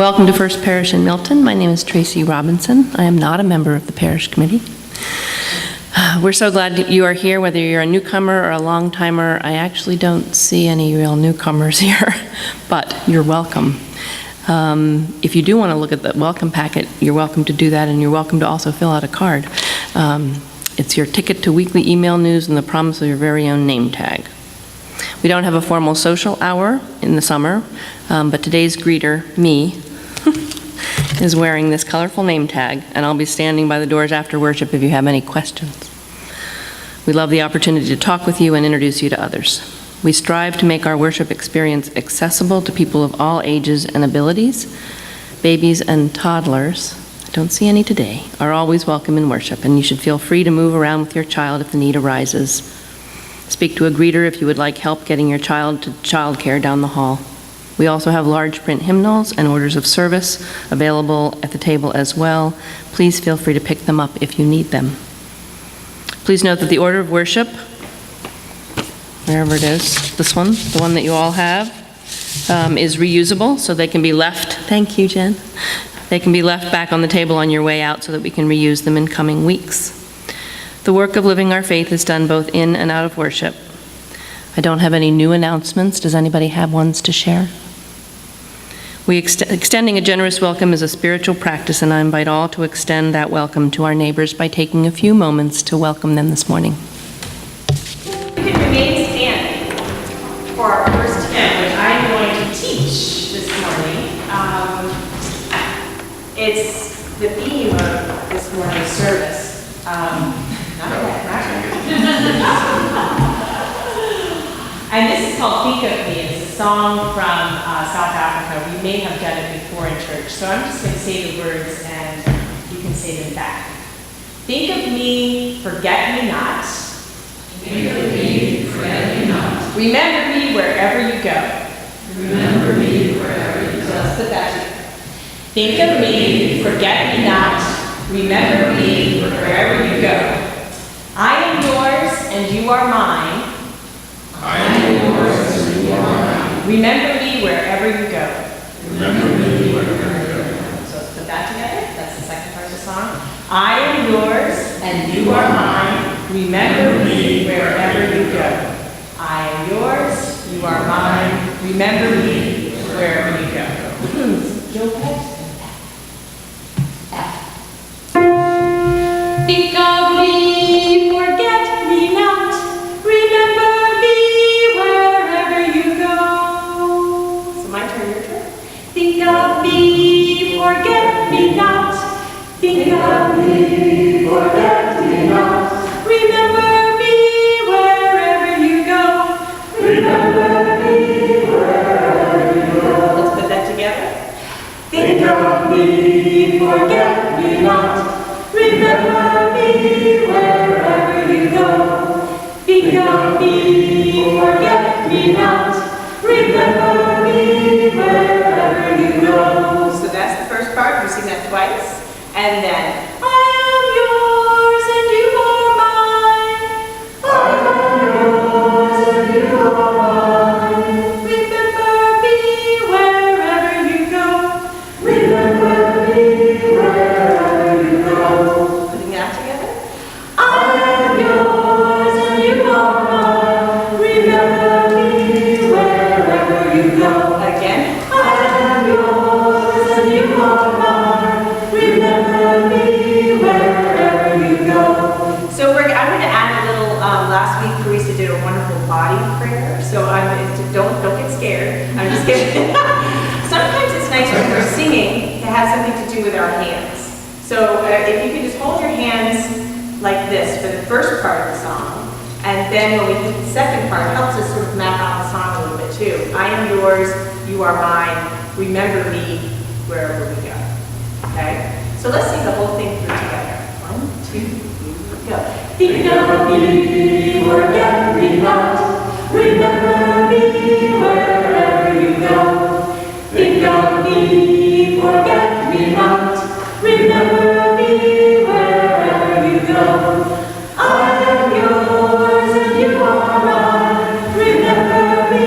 Welcome to First Parish in Milton. My name is Tracy Robinson. I am not a member of the Parish Committee. We're so glad that you are here, whether you're a newcomer or a long-timer. I actually don't see any real newcomers here, but you're welcome. If you do want to look at the welcome packet, you're welcome to do that, and you're welcome to also fill out a card. It's your ticket to weekly email news and the promise of your very own name tag. We don't have a formal social hour in the summer, but today's greeter, me, is wearing this colorful name tag, and I'll be standing by the doors after worship if you have any questions. We love the opportunity to talk with you and introduce you to others. We strive to make our worship experience accessible to people of all ages and abilities. Babies and toddlers, I don't see any today, are always welcome in worship, and you should feel free to move around with your child if the need arises. Speak to a greeter if you would like help getting your child to childcare down the hall. We also have large print hymnals and orders of service available at the table as well. Please feel free to pick them up if you need them. Please note that the order of worship, wherever it is, this one, the one that you all have, is reusable, so they can be left. Thank you, Jen. They can be left back on the table on your way out so that we can reuse them in coming weeks. The work of living our faith is done both in and out of worship. I don't have any new announcements. Does anybody have ones to share? Extending a generous welcome is a spiritual practice, and I invite all to extend that welcome to our neighbors by taking a few moments to welcome them this morning. You can remain standing for our first hymn, which I'm going to teach this morning. It's the theme of this morning's service. And this is called Think of Me. It's a song from South Africa. We may have done it before in church. So I'm just going to say the words and you can say them back. Think of me, forget me not. Think of me, forget me not. Remember me wherever you go. Remember me wherever you So go. let's put that together. Think of me, forget me not. Remember me wherever you go. I am yours and you are mine. I am yours and you are mine. Remember me wherever you go. Remember me wherever you go. So let's put that together. That's the second part of the song. I am yours and you are mine. Remember me wherever you go. I am yours, you are mine. Remember me wherever you go. Joe Pett. Think of me, forget me not. Remember me wherever you go. So my turn, your turn. Think of me, forget me not. Think of me, forget me not. Remember me wherever you go. Remember me wherever you go. Let's put that together. Think of me, forget me not. Remember me wherever you go. Think of me, forget me not. Remember me wherever you go. So that's the first part. We sing that twice. And then, I am yours and you are mine. I am yours and you are mine. Remember me wherever you go. Remember me wherever you go. Putting that together. I am yours and you are mine. Remember me wherever you go. Again. I am yours and you are mine. Remember me wherever you go. So I'm going to add a little. Last week, Teresa did a wonderful body prayer. So don't get scared. I'm just kidding. Sometimes it's nice when we're singing to have something to do with our hands. So if you can just hold your hands like this for the first part of the song, and then when we hit the second part, it helps us sort of map out the song a little bit too. I am yours, you are mine, remember me wherever we go. Okay? So let's sing the whole thing through together. 1, 2, go. Think of me, forget me not, remember me wherever you go. Think of me, forget me not, remember me wherever you go. I am yours and you are mine. Remember me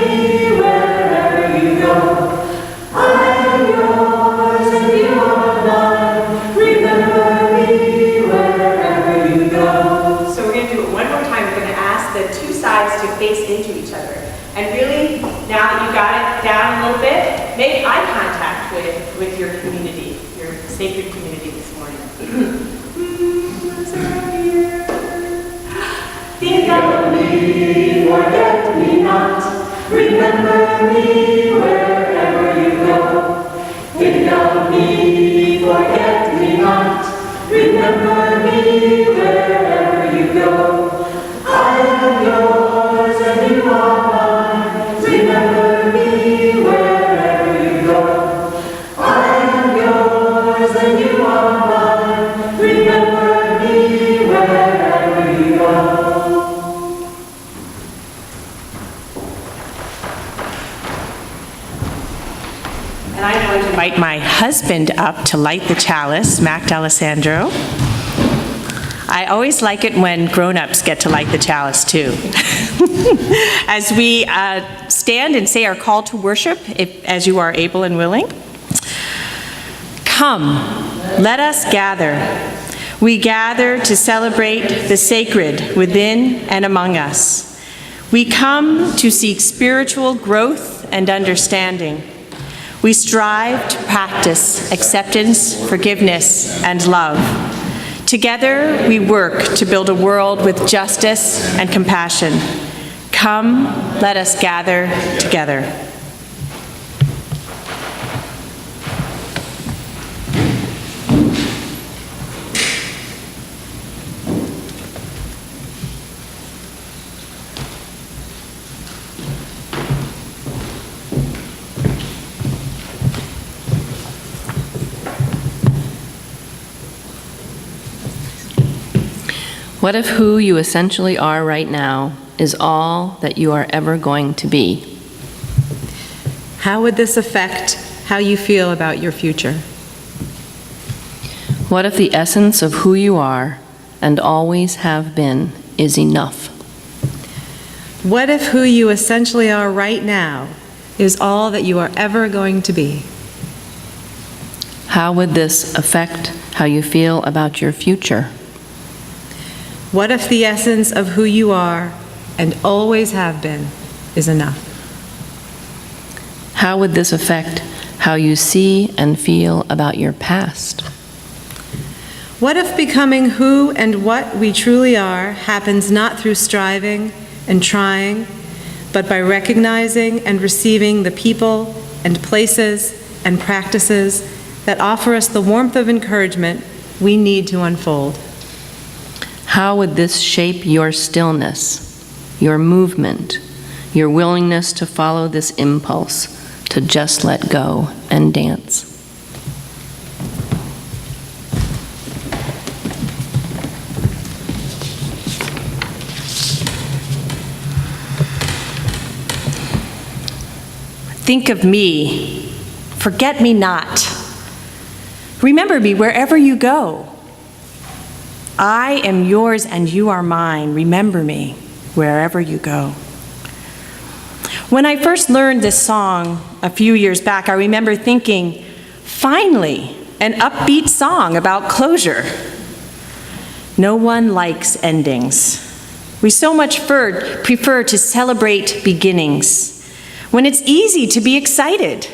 wherever you go. I am yours the two sides to face into each other. And really, now that you got it down a little bit, make eye contact with your community, your sacred community this morning. What's around here? Think of me, forget me not. Remember me wherever you go. Think of me, forget me not. Remember me wherever you go. I am yours and you are mine. Remember me wherever you go. I am yours and you are mine. Remember me wherever you go. And I'm going to invite my husband up to light the chalice, Mac D'Alessandro. I always like it when grown-ups get to light the chalice too. As we stand and say our call to worship, as you are able and willing. Come, let us gather. We gather to celebrate the sacred within and among us. We come to seek spiritual growth and understanding. We strive to practice acceptance, forgiveness, and love. Together, we work to build a world with justice and compassion. Come, let us gather together. What if who you essentially are right now is all that you are ever going to be? How would this affect how you feel about your future? What if the essence of who you are and always have been is enough? What if who you essentially are right now is all that you are ever going to be? How would this affect how you feel about your future? What if the essence of who you are and always have been is enough? How would this affect how you see and feel about your past? What if becoming who and what we truly are happens not through striving and trying, but by recognizing and receiving the people and places and practices that offer us the warmth of encouragement we need to unfold? How would this shape your stillness, your movement, your willingness to follow this impulse to just let go and dance? Think of me, forget me not. Remember me wherever you go. I am yours and you are mine. Remember me wherever you go. When I first learned this song a few years back, I remember thinking, finally, an upbeat song about closure. No one likes endings. We so much prefer to celebrate beginnings when it's easy to be excited.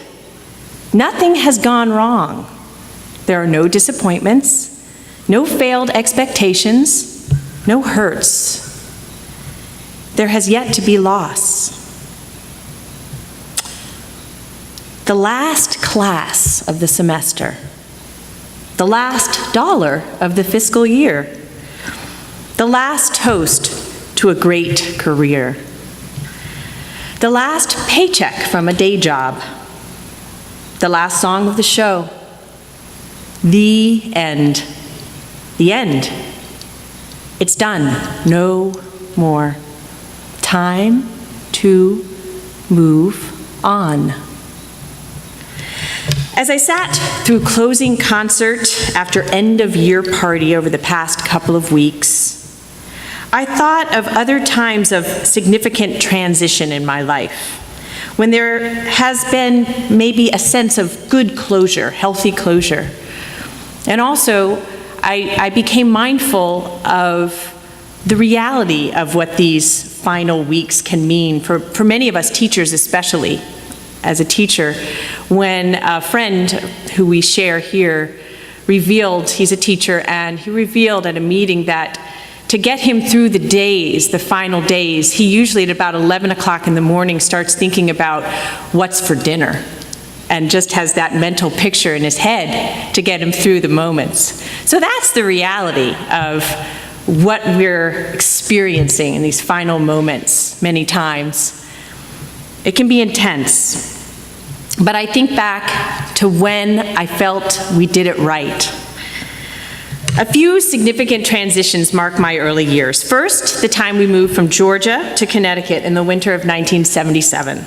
Nothing has gone wrong. There are no disappointments, no failed expectations, no hurts. There has yet to be loss. The last class of the semester, the last dollar of the fiscal year, the last toast to a great career, the last paycheck from a day job, the last song of the show, the end. The end. It's done. No more. Time to move on. As I sat through closing concert after end-of-year party over the past couple of weeks, I thought of other times of significant transition in my life, when there has been maybe a sense of good closure, healthy closure. And also, I became mindful of the reality of what these final weeks can mean for many of us teachers, especially as a teacher, when a friend who we share here revealed, he's a teacher, and he revealed at a meeting that to get him through the days, the final days, he usually at about 11 o'clock in the morning starts thinking about what's for dinner, and just has that mental picture in his head to get him through the moments. So that's the reality of what we're experiencing in these final moments many times. It can be intense, but I think back to when I felt we did it right. A few significant transitions mark my early years. First, the time we moved from Georgia to Connecticut in the winter of 1977.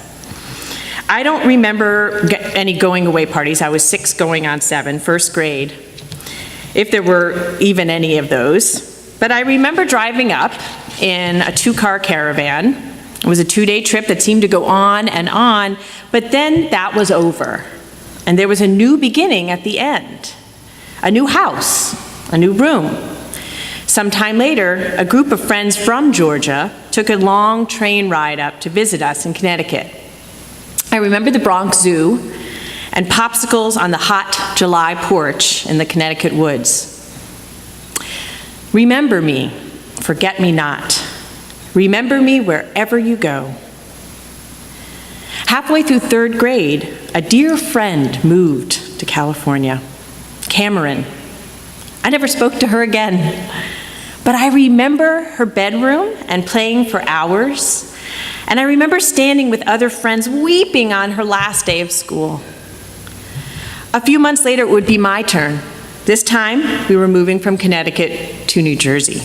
I don't remember any going away parties. I was 6 going on 7, first grade, if there were even any of those. But I remember driving up in a 2-car caravan. It was a 2-day trip that seemed to go on, but then that was over. And there was a new beginning at the end. A new house, a new room. Sometime later, a group of friends from Georgia took a long train ride up to visit us in Connecticut. I remember the Bronx Zoo and popsicles on the hot July porch in the Connecticut woods. Remember me, forget me not. Remember me wherever you go. Halfway through 3rd grade, a dear friend moved to California, Cameron. I never spoke to her again, but I remember her bedroom and playing for hours, and I remember standing with other friends weeping on her last day of school. A few months later, it would be my turn. This time, we were moving from Connecticut to New Jersey.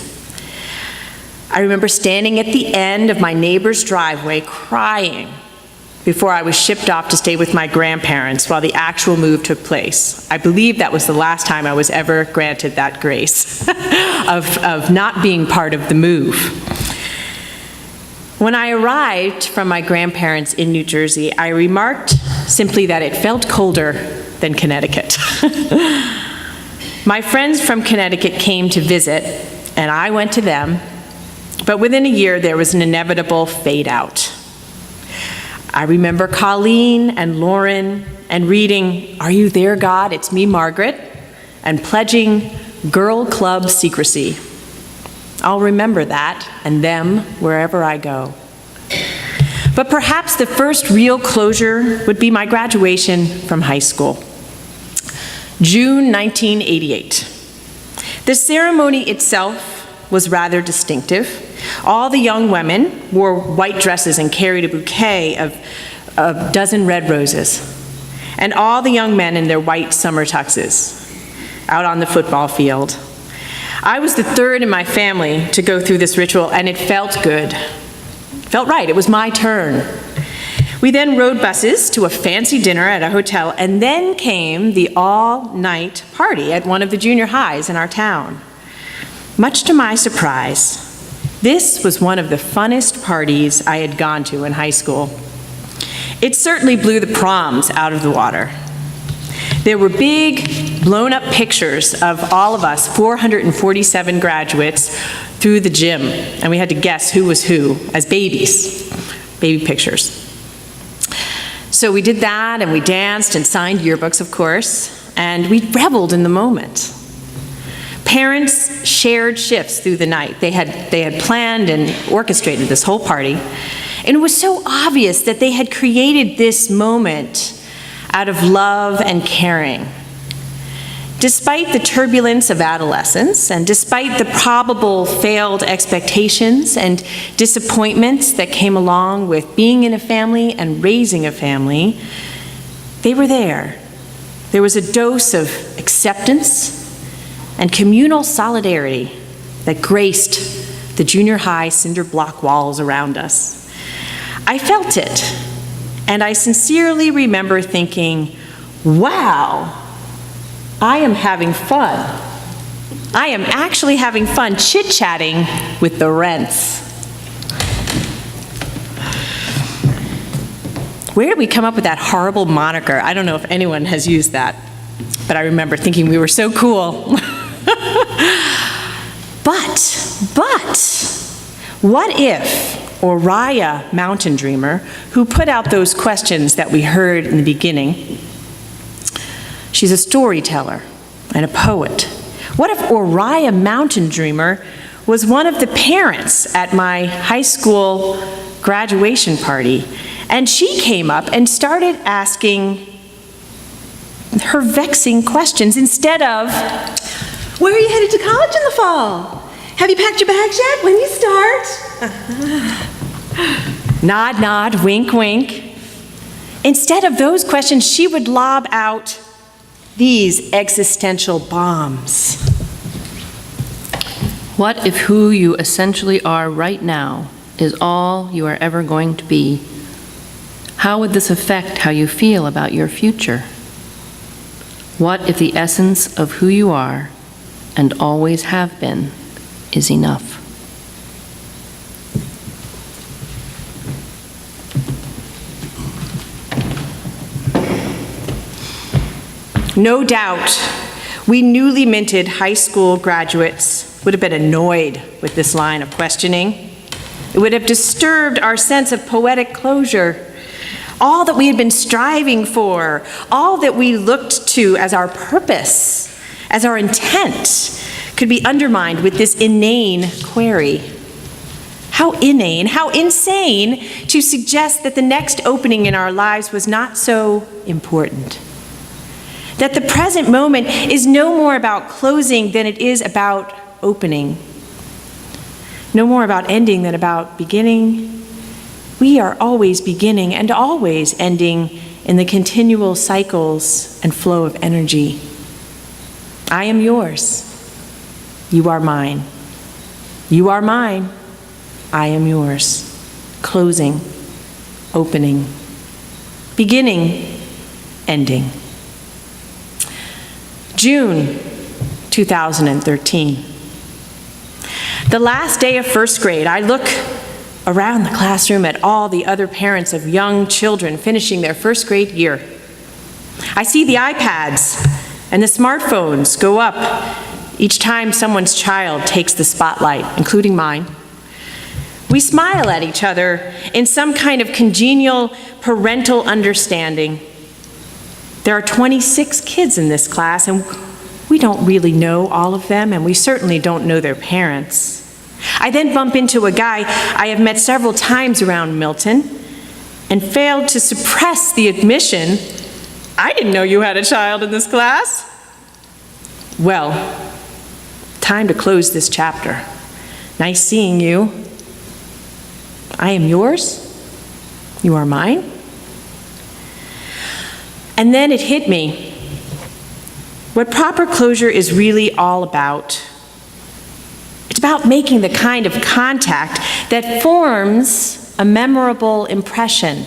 I remember standing at the end of my neighbor's driveway crying before I was shipped off to stay with my grandparents while the actual move took place. I believe that was the last time I was ever granted that grace of not being part of the move. When I arrived from my grandparents in New Jersey, I remarked simply that it felt colder than Connecticut. My friends from Connecticut came to visit, and I went to them, but within a year there was an inevitable fade out. I remember Colleen and Lauren and reading, "Are you there, God? It's me, Margaret," and pledging girl club secrecy. I'll remember that and them wherever I go. But perhaps the first real closure would be my graduation from high school. June 1988. The ceremony itself was rather distinctive. All the young women wore white dresses and carried a bouquet of a dozen red roses. And all the young men in their white summer tuxes out on the football field. I was the 3rd in my family to go through this ritual, and it felt good. It felt right. It was my turn. We then rode buses to a fancy dinner at a hotel, and then came the all-night party at one of the junior highs in our town. Much to my surprise, this was one of the funnest parties I had gone to in high school. It certainly blew the proms out of the water. There were big, blown-up pictures of all of us, 447 graduates, through the gym, and we had to guess who was who as babies, baby pictures. So we did that, and we danced and signed yearbooks, of course, and we reveled in the moment. Parents shared shifts through the night. They had planned and orchestrated this whole party, and it was so obvious that they had created this moment out of love and caring. Despite the turbulence of adolescence, and despite the probable failed expectations and disappointments that came along with being in a family and raising a family, they were there. There was a dose of acceptance and communal solidarity that graced the junior high cinder block walls around us. I felt it, and I sincerely remember thinking, wow, I am having fun. I am actually having fun chit-chatting with the rents. Where did we come up with that horrible moniker? I don't know if anyone has used that, but I remember thinking we were so cool. But, what if Oriah Mountain Dreamer, who put out those questions that we heard in the beginning, she's a storyteller and a poet. What if Oriah Mountain Dreamer was one of the parents at my high school graduation party, and she came up and started asking her vexing questions instead of, Where are you headed to college in the fall? Have you packed your bags yet? When you start? nod, nod, wink, wink. Instead of those questions, she would lob out these existential bombs. What if who you essentially are right now is all you are ever going to be? How would this affect how you feel about your future? What if the essence of who you are and always have been is enough? No doubt, we newly minted high school graduates would have been annoyed with this line of questioning. It would have disturbed our sense of poetic closure. All that we had been striving for, all that we looked to as our purpose, as our intent, could be undermined with this inane query. How inane, how insane to suggest that the next opening in our lives was not so important. That the present moment is no more about closing than it is about opening. No more about ending than about beginning. We are always beginning and always ending in the continual cycles and flow of energy. I am yours. You are mine. You are mine. I am yours. Closing, opening, beginning, ending. June 2013. The last day of first grade, I look around the classroom at all the other parents of young children finishing their first grade year. I see the iPads and the smartphones go up each time someone's child takes the spotlight, including mine. We smile at each other in some kind of congenial parental understanding. There are 26 kids in this class, and we don't really know all of them, and we certainly don't know their parents. I then bump into a guy I have met several times around Milton and failed to suppress the admission, I didn't know you had a child in this class. Well, time to close this chapter. Nice seeing you. I am yours. You are mine. And then it hit me what proper closure is really all about. It's about making the kind of contact that forms a memorable impression.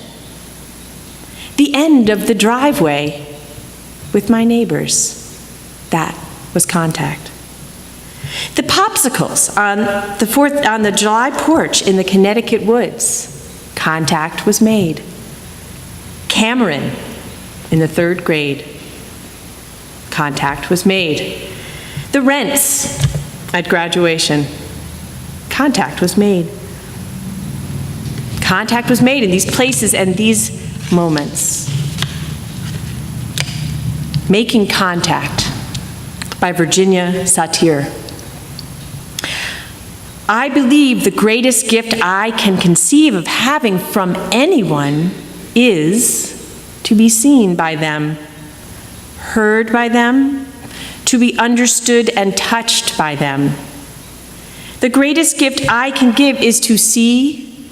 The end of the driveway with my neighbors. That was contact. The popsicles on the July porch in the Connecticut woods. Contact was made. Cameron in the 3rd grade. Contact was made. The rents at graduation. Contact was made. Contact was made in these places and these moments. Making Contact by Virginia Satir. I believe the greatest gift I can conceive of having from anyone is to be seen by them, heard by them, to be understood and touched by them. The greatest gift I can give is to see,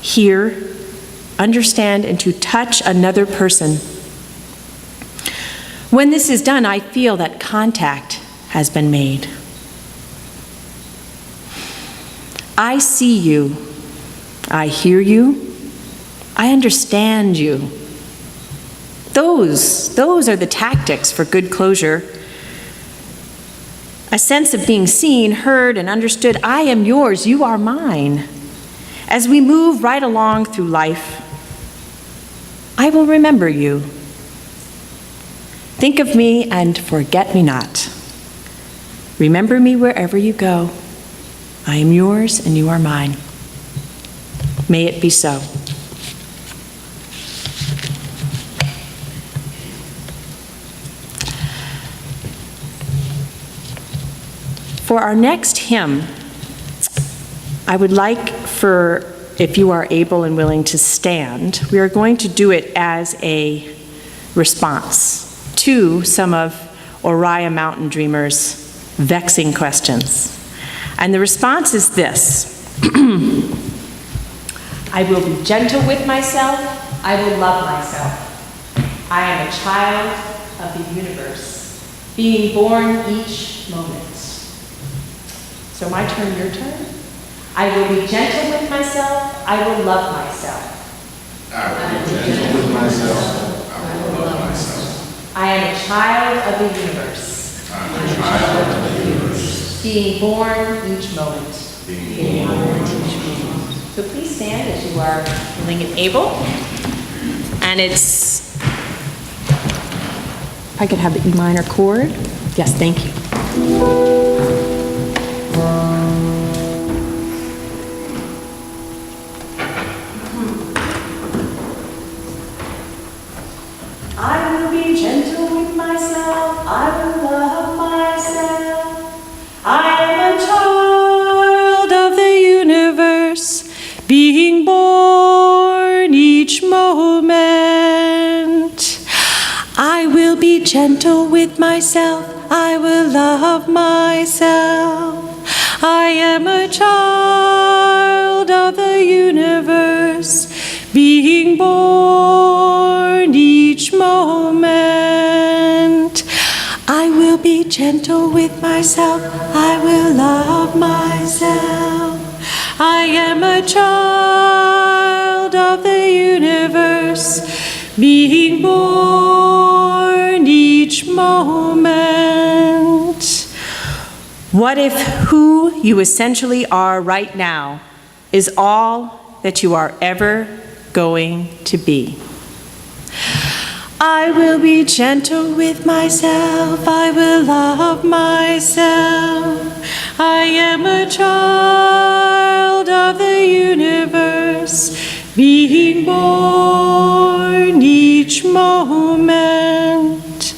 hear, understand, and to touch another person. When this is done, I feel that contact has been made. I see you, I hear you, I understand you. Those are the tactics for good closure. A sense of being seen, heard, and understood. I am yours, you are mine. As we move right along through life, I will remember you. Think of me and forget me not. Remember me wherever you go. I am yours and you are mine. May it be so. For our next hymn, I would like if you are able and willing to stand, we are going to do it as a response to some of Oriah Mountain Dreamer's vexing questions. And the response is this: I will be gentle with myself, I will love myself. I am a child of the universe, being born each moment. So my turn, your turn? I will be gentle with myself, I will love myself. I will be gentle with myself. I will love myself. I am a child of the universe. I am a child of the universe. Being born each moment. Being born each moment. So please stand as you are willing and able. And it's, if I could have the E minor chord. Yes, thank you. I will be gentle with myself, I will love myself. I am a child of the universe, being born each moment. I will be gentle with myself, I will love myself. I am a child of the universe, being born each moment. I will be gentle with myself, I will love myself. I am a child of the universe, being born each moment. What if who you essentially are right now is all that you are ever going to be? I will be gentle with myself, I will love myself. I am a child of the universe, being born each moment.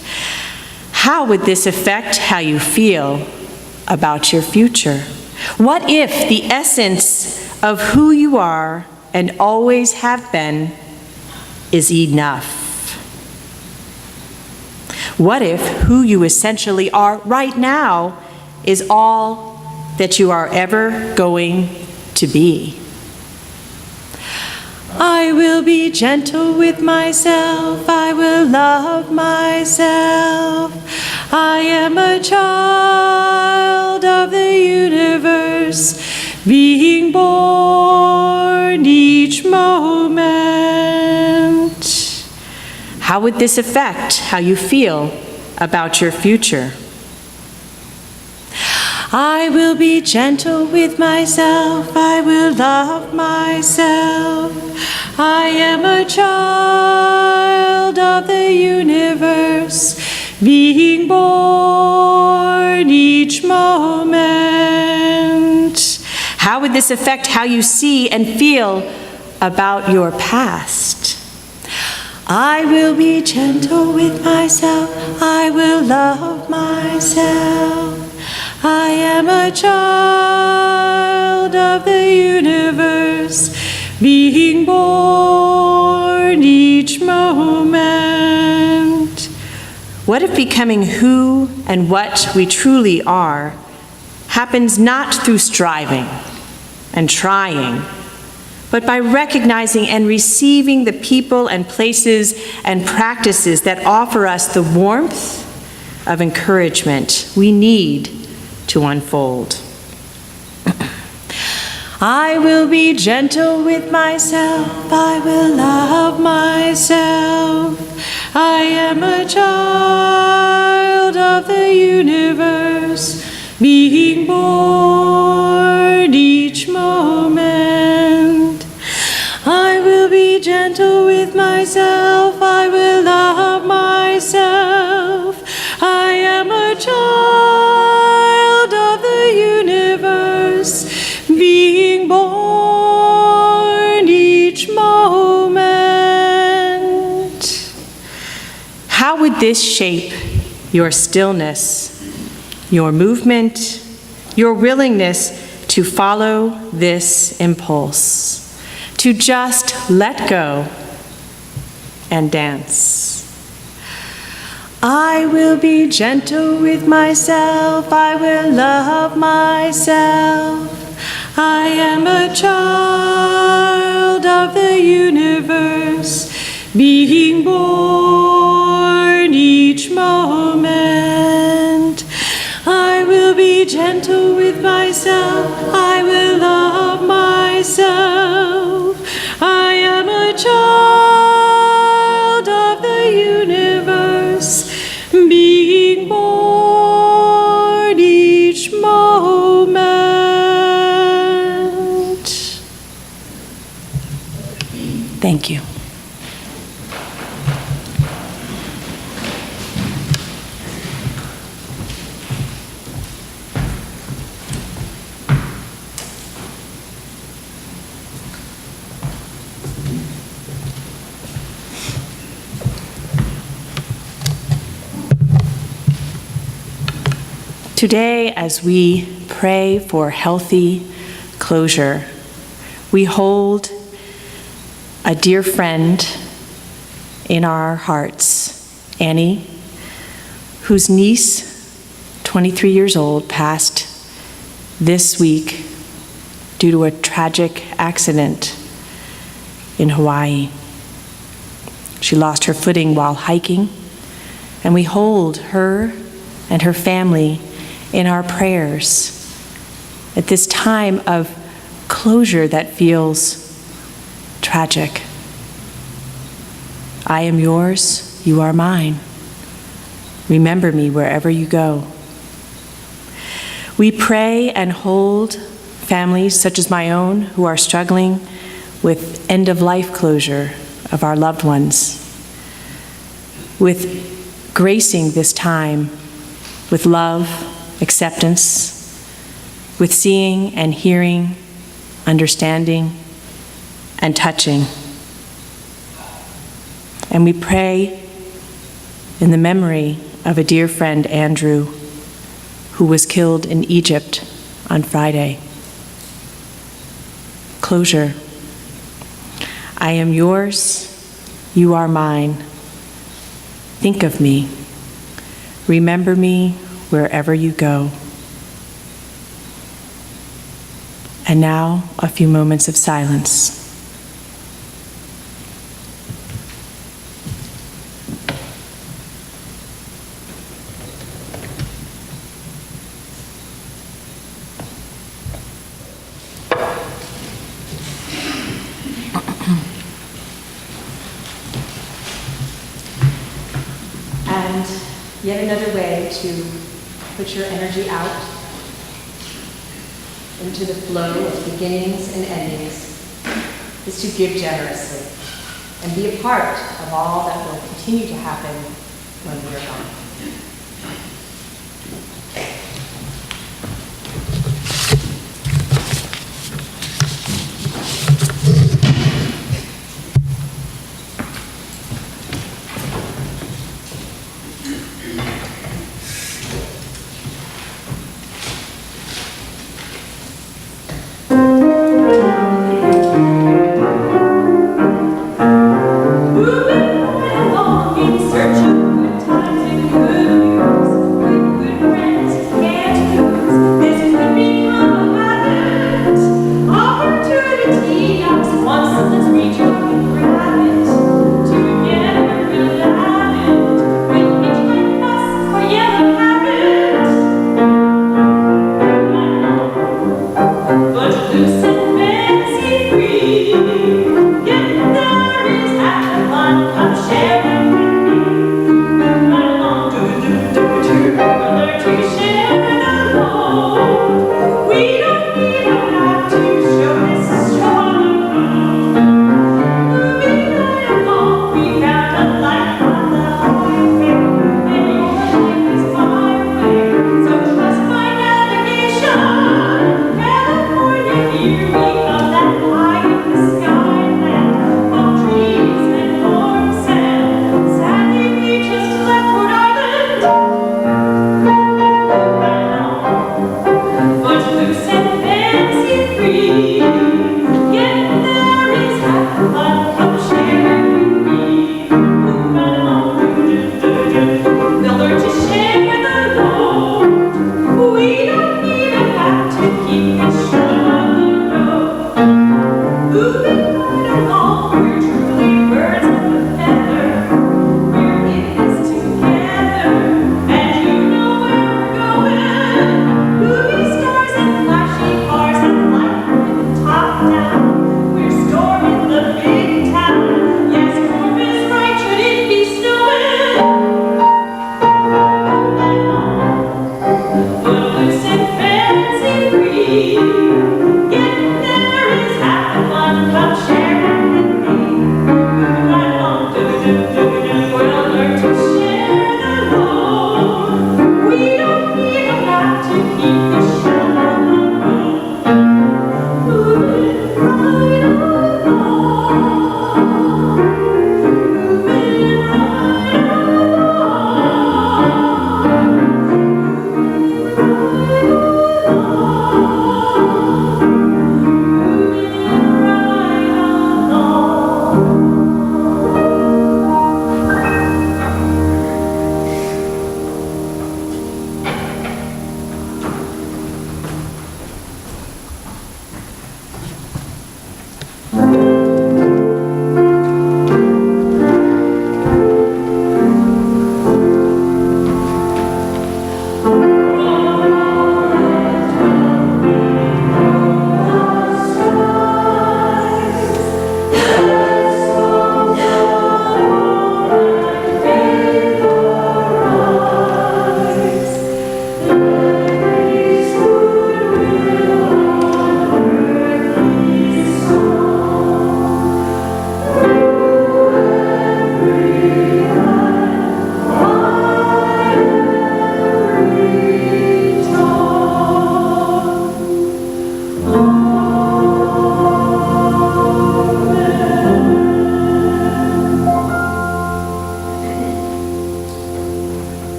How would this affect how you feel about your future? What if the essence of who you are and always have been is enough? What if who you essentially are right now is all that you are ever going to be? I will be gentle with myself, I will love myself. I am a child of the universe, being born each moment. How would this affect how you feel about your future? I will be gentle with myself, I will love myself. I am a child of the universe, being born each moment. How would this affect how you see and feel about your past? I will be gentle with myself, I will love myself. I am a child of the universe, being born each moment. What if becoming who and what we truly are happens not through striving and trying, but by recognizing and receiving the people and places and practices that offer us the warmth of encouragement we need to unfold? I will be gentle with myself, I will love myself. I am a child of the universe, being born each moment. I will be gentle with myself, I will love myself. I am a child of the universe, being born each moment. How would this shape your stillness, your movement, your willingness to follow this impulse, to just let go and dance? I will be gentle with myself, I will love myself. I am a child of the universe, being born each moment. I will be gentle with myself, I will love myself. I am a child of the universe, being born each moment. Thank you. Today, as we pray for healthy closure, we hold a dear friend in our hearts, Annie, whose niece, 23 years old, passed this week due to a tragic accident in Hawaii. She lost her footing while hiking, and we hold her and her family in our prayers at this time of closure that feels tragic. I am yours, you are mine. Remember me wherever you go. We pray and hold families such as my own who are struggling with end-of-life closure of our loved ones, with gracing this time with love, acceptance, with seeing and hearing, understanding, and touching. And we pray in the memory of a dear friend, Andrew, who was killed in Egypt on Friday. Closure. I am yours, you are mine. Think of me. Remember me wherever you go. And now, a few moments of silence. And yet another way to put your energy out into the flow of beginnings and endings is to give generously and be a part of all that will continue to happen when we are gone. Moving right along in search of good times and good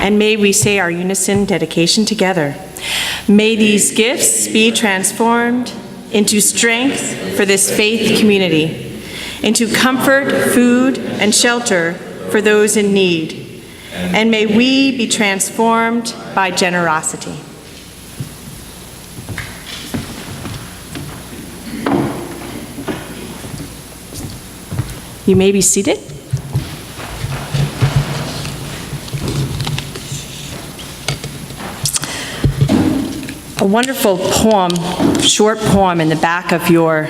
and may we say our unison dedication together. May these gifts be transformed into strength for this faith community, into comfort, food, and shelter for those in need, and may we be transformed by generosity. You may be seated. A wonderful poem, short poem in the back of your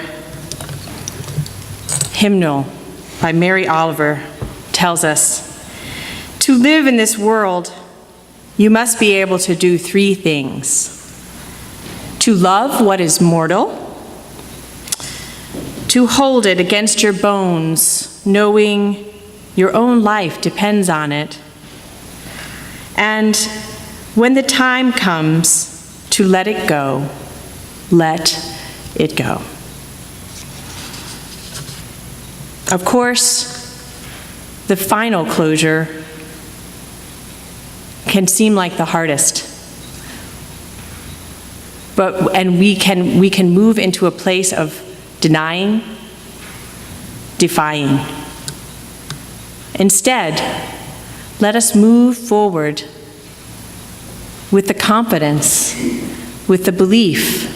hymnal by Mary Oliver tells us, to live in this world, you must be able to do three things. To love what is mortal, to hold it against your bones, knowing your own life depends on it, and when the time comes, to let it go, let it go. Of course, the final closure can seem like the hardest, and we can move into a place of denying, defying. Instead, let us move forward with the confidence, with the belief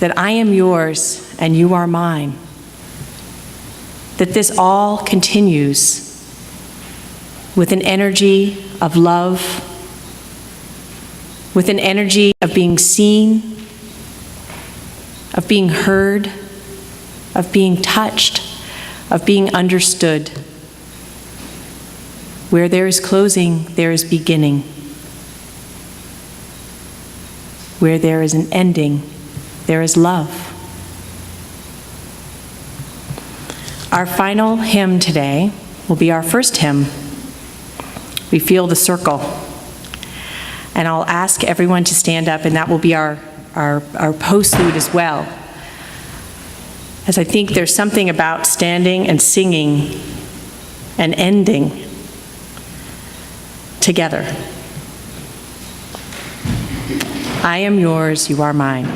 that I am yours and you are mine, that this all continues with an energy of love, with an energy of being seen, of being heard, of being touched, of being understood. Where there is closing, there is beginning. Where there is an ending, there is love. Our final hymn today will be our first hymn. We feel the circle. And I'll ask everyone to stand up, and that will be our postlude as well. As I think there's something about standing and singing and ending together. I am yours, you are mine.